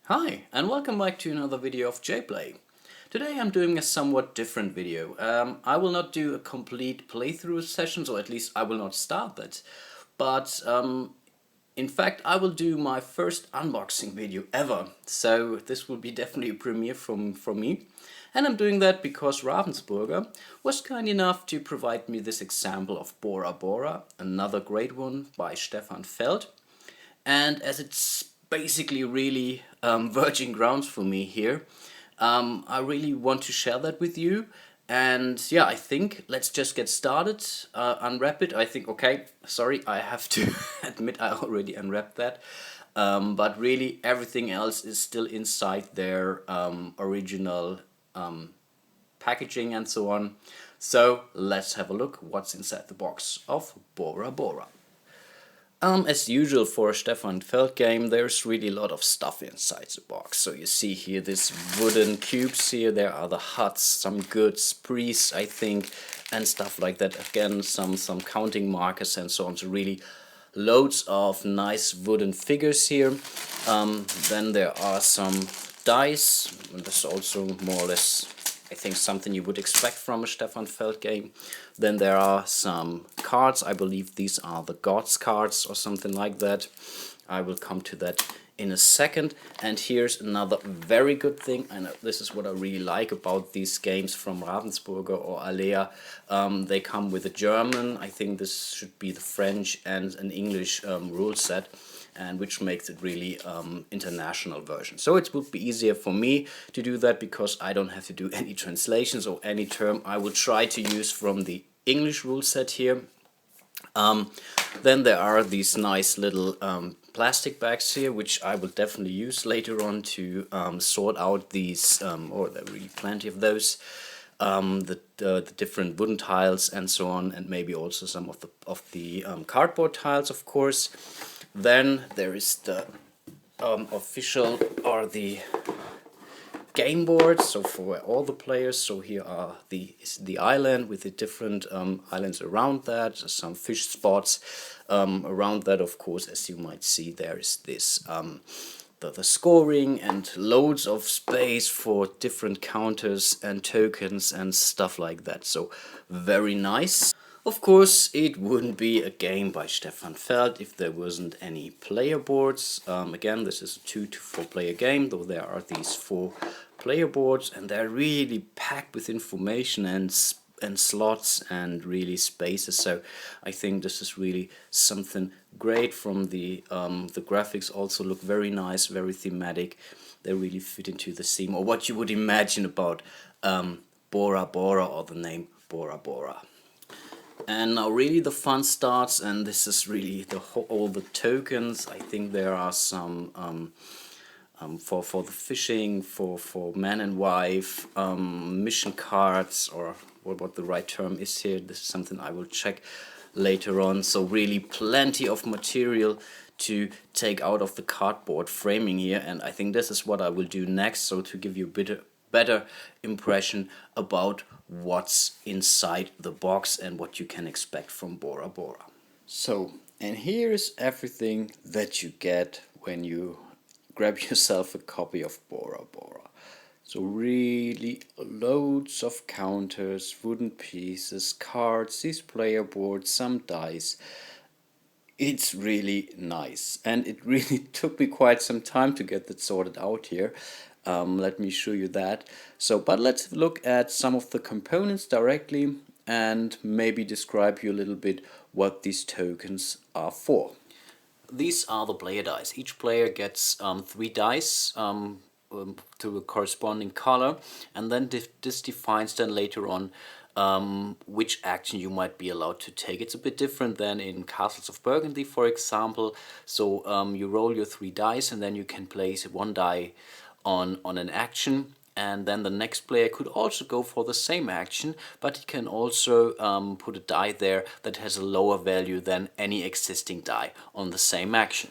Hi, and welcome back to another video of jPlay. Today I'm doing a somewhat different video. I will not do a complete playthrough session, or at least I will not start that. But in fact, I will do my first unboxing video ever. So this will be definitely a premiere from me. And I'm doing that because Ravensburger was kind enough to provide me this example of Bora Bora, another great one by Stefan Feld. And as it's basically really virgin grounds for me here, I really want to share that with you. And yeah, I think let's just get started, unwrap it. I think, okay, sorry, I have to admit I already unwrapped that. But really everything else is still inside their original packaging and so on. So let's have a look what's inside the box of Bora Bora. As usual for a Stefan Feld game, there's really a lot of stuff inside the box. So you see here these wooden cubes here, there are the huts, some goods, priests I think, and stuff like that. Again, some counting markers and so on. So really loads of nice wooden figures here. Then there are some dice, and this is also more or less I think something you would expect from a Stefan Feld game. Then there are some cards. I believe these are the gods cards or something like that. I will come to that in a second. And here's another very good thing, and this is what I really like about these games from Ravensburger or Alea. They come with a German, I think this should be the French, and an English rule set, and which makes it really international version. So it would be easier for me to do that because I don't have to do any translations or any term I will try to use from the English rule set here. Then there are these nice little plastic bags here, which I will definitely use later on to sort out these, or there are really plenty of those, the different wooden tiles and so on, and maybe also some of the cardboard tiles, of course. Then there is the official or the game board, so for all the players. So here are the island with the different islands around that, some fish spots around that. Of course, as you might see, there is this the scoring and loads of space for different counters and tokens and stuff like that. So very nice. Of course, it wouldn't be a game by Stefan Feld if there wasn't any player boards. Again, this is a 2 to 4 player game, though there are these 4 player boards, and they're really packed with information and slots and really spaces. So I think this is really something great. From the graphics also look very nice, very thematic. They really fit into the theme, or what you would imagine about Bora Bora, or the name Bora Bora. And now really the fun starts, and this is really all the tokens. I think there are some for the fishing, for man and wife, mission cards, or what the right term is here. This is something I will check later on. So really plenty of material to take out of the cardboard framing here, and I think this is what I will do next, so to give you a better impression about what's inside the box and what you can expect from Bora Bora. So, and here's everything that you get when you grab yourself a copy of Bora Bora. So really loads of counters, wooden pieces, cards, these player boards, some dice. It's really nice, and it really took me quite some time to get that sorted out here. Let me show you that. So, but let's look at some of the components directly and maybe describe you a little bit what these tokens are for. These are the player dice. Each player gets 3 dice to a corresponding color, and then this defines then later on which action you might be allowed to take. It's a bit different than in Castles of Burgundy, for example. So you roll your 3 dice, and then you can place 1 die on an action, and then the next player could also go for the same action, but he can also put a die there that has a lower value than any existing die on the same action.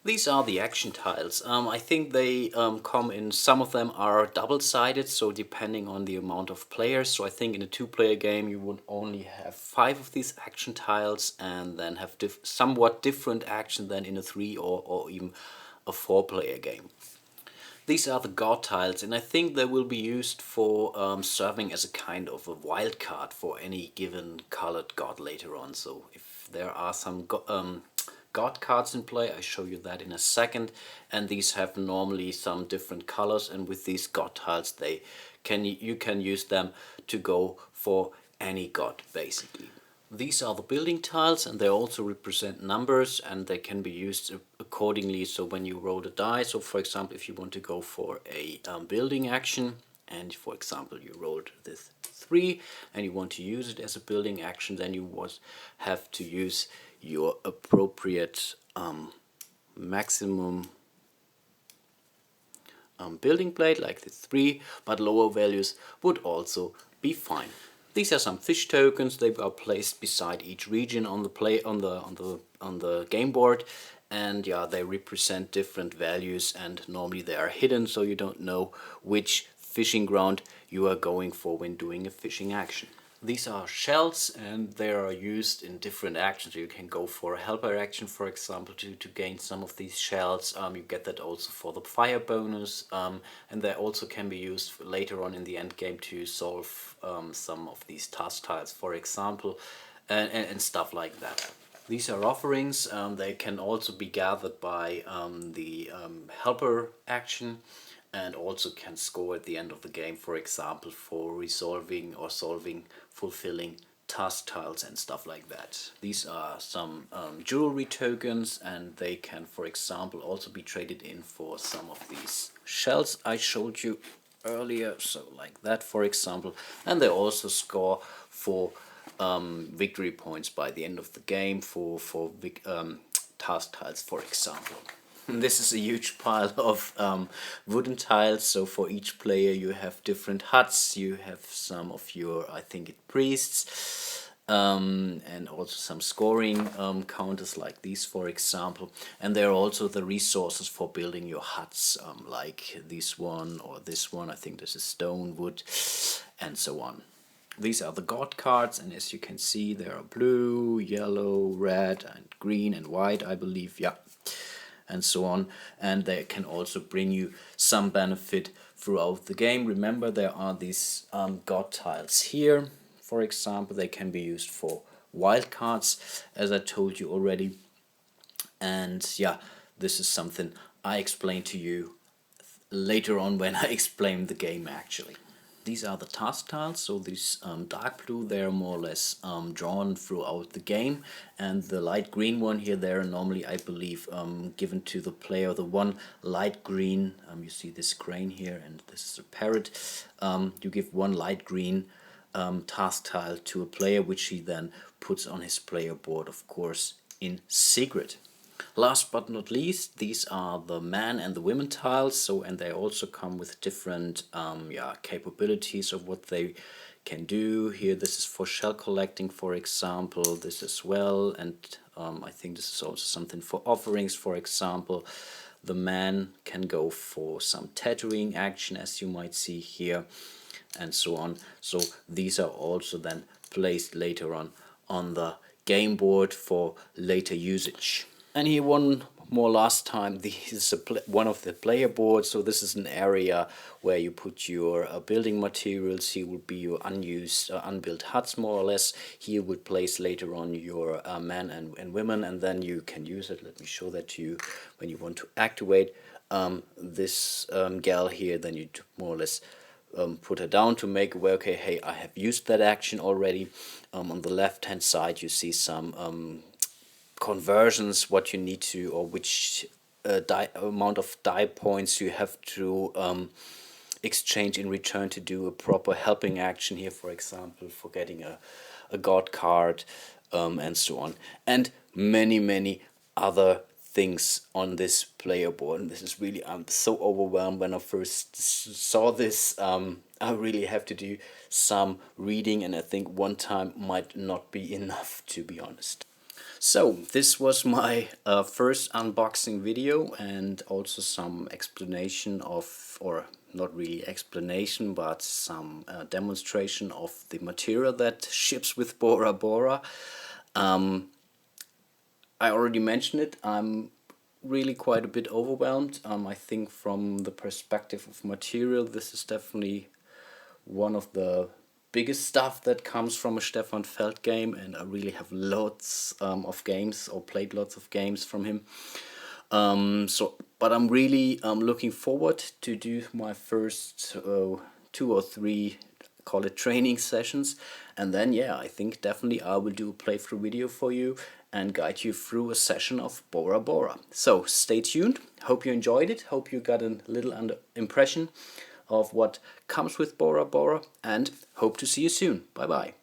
These are the action tiles. I think they come in, some of them are double-sided, so depending on the amount of players. So I think in a 2-player game you would only have 5 of these action tiles, and then have somewhat different action than in a 3 or even a 4-player game. These are the god tiles, and I think they will be used for serving as a kind of a wild card for any given colored god later on. So if there are some god cards in play, I show you that in a second, and these have normally some different colors, and with these god tiles you can use them to go for any god basically. These are the building tiles, and they also represent numbers, and they can be used accordingly. So when you roll the die, so for example if you want to go for a building action, and for example you rolled this 3 and you want to use it as a building action, then you have to use your appropriate maximum building plate like the 3, but lower values would also be fine. These are some fish tokens. They are placed beside each region on the game board, and yeah, they represent different values, and normally they are hidden, so you don't know which fishing ground you are going for when doing a fishing action. These are shells, and they are used in different actions. You can go for a helper action, for example, to gain some of these shells. You get that also for the fire bonus, and they also can be used later on in the end game to solve some of these task tiles, for example, and stuff like that. These are offerings. They can also be gathered by the helper action, and also can score at the end of the game, for example, for resolving or solving, fulfilling task tiles and stuff like that. These are some jewelry tokens, and they can, for example, also be traded in for some of these shells I showed you earlier, so like that, for example, and they also score for victory points by the end of the game for task tiles, for example. This is a huge pile of wooden tiles, so for each player you have different huts. You have some of your, I think it priests, and also some scoring counters like these, for example. And there are also the resources for building your huts, like this one or this one. I think this is stone, wood, and so on. These are the god cards, and as you can see, there are blue, yellow, red, and green, and white, I believe, yeah, and so on. And they can also bring you some benefit throughout the game. Remember, there are these god tiles here. For example, they can be used for wild cards, as I told you already. And yeah, this is something I explain to you later on when I explain the game actually. These are the task tiles, so these dark blue, they're more or less drawn throughout the game, and the light green one here, they're normally, I believe, given to the player. The one light green, you see this crane here, and this is a parrot. You give one light green task tile to a player, which he then puts on his player board, of course, in secret. Last but not least, these are the man and the women tiles, so, and they also come with different capabilities of what they can do. Here, this is for shell collecting, for example, this as well, and I think this is also something for offerings, for example. The man can go for some tattooing action, as you might see here, and so on. So these are also then placed later on the game board for later usage. And here one more last time, this is one of the player boards. So this is an area where you put your building materials. Here would be your unused, unbuilt huts, more or less. Here would place later on your men and women, and then you can use it. Let me show that to you. When you want to activate this gal here, then you more or less put her down to make aware, okay, hey, I have used that action already. On the left hand side you see some conversions, what you need to, or which amount of die points you have to exchange in return to do a proper helping action here, for example, for getting a god card, and so on, and many other things on this player board. And this is really, I'm so overwhelmed when I first saw this. I really have to do some reading, and I think one time might not be enough, to be honest. So this was my first unboxing video, and also some explanation of, or not really explanation, but some demonstration of the material that ships with Bora Bora. I already mentioned it, I'm really quite a bit overwhelmed. I think from the perspective of material, this is definitely one of the biggest stuff that comes from a Stefan Feld game, and I really have lots of games, or played lots of games from him. But I'm really looking forward to do my first 2 or 3, call it training sessions, and then yeah, I think definitely I will do a playthrough video for you and guide you through a session of Bora Bora. So stay tuned, hope you enjoyed it, hope you got a little impression of what comes with Bora Bora, and hope to see you soon. Bye bye.